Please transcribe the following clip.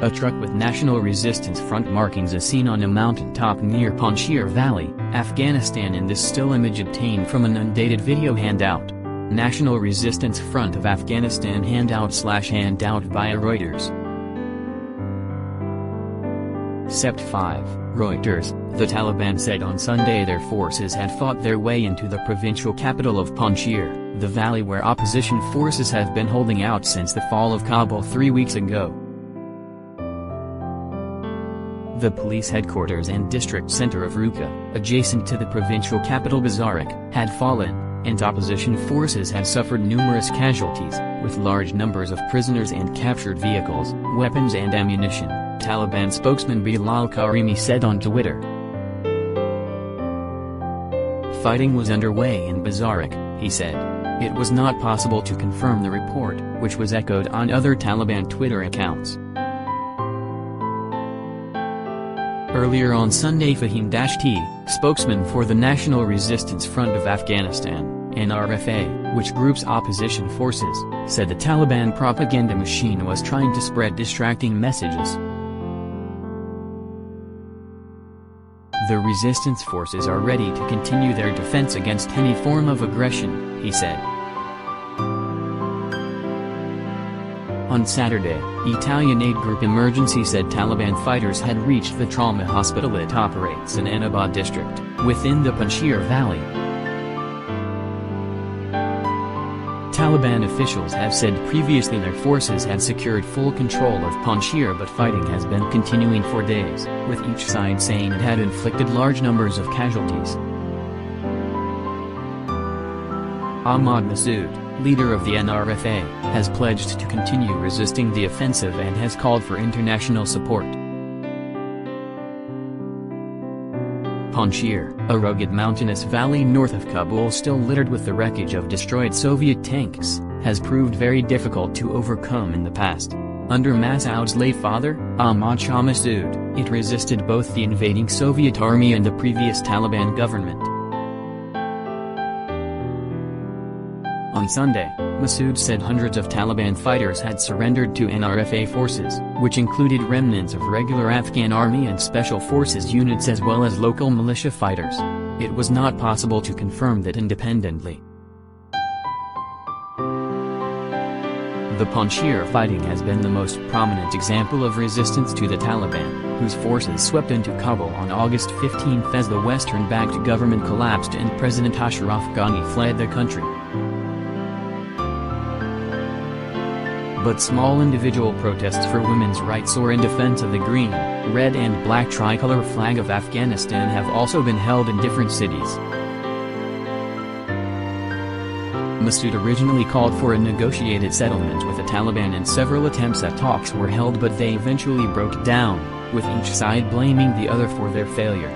A truck with National Resistance Front markings is seen on a mountaintop near Panjshir Valley, Afghanistan in this still image obtained from an undated video handout. National Resistance Front of Afghanistan handout via Reuters. Sept 5, Reuters. The Taliban said on Sunday their forces had fought their way into the provincial capital of Panjshir, the valley where opposition forces have been holding out since the fall of Kabul 3 weeks ago. The police headquarters and district center of Ruka, adjacent to the provincial capital Bazarak, had fallen, and opposition forces had suffered numerous casualties, with large numbers of prisoners and captured vehicles, weapons and ammunition, Taliban spokesman Bilal Karimi said on Twitter. Fighting was underway in Bazarak, he said. It was not possible to confirm the report, which was echoed on other Taliban Twitter accounts. Earlier on Sunday, Fahim Dashti, spokesman for the National Resistance Front of Afghanistan, NRFA, which groups opposition forces, said the Taliban propaganda machine was trying to spread distracting messages. The resistance forces are ready to continue their defense against any form of aggression, he said. On Saturday, Italian aid group Emergency said Taliban fighters had reached the trauma hospital it operates in Handout district, within the Panjshir Valley. Taliban officials have said previously their forces had secured full control of Panjshir, but fighting has been continuing for days, with each side saying it had inflicted large numbers of casualties. Ahmad Massoud, leader of the NRFA, has pledged to continue resisting the offensive and has called for international support. Panjshir, a rugged mountainous valley north of Kabul still littered with the wreckage of destroyed Soviet tanks, has proved very difficult to overcome in the past. Under Massoud's late father, Ahmad Shah Massoud, it resisted both the invading Soviet army and the previous Taliban government. On Sunday, Massoud said hundreds of Taliban fighters had surrendered to NRFA forces, which included remnants of regular Afghan army and special forces units as well as local militia fighters. It was not possible to confirm that independently. The Panjshir fighting has been the most prominent example of resistance to the Taliban, whose forces swept into Kabul on August 15 as the Western-backed government collapsed and President Ashraf Ghani fled the country. But small individual protests for women's rights or in defense of the green, red and black tricolor flag of Afghanistan have also been held in different cities. Massoud originally called for a negotiated settlement with the Taliban and several attempts at talks were held, but they eventually broke down, with each side blaming the other for their failure.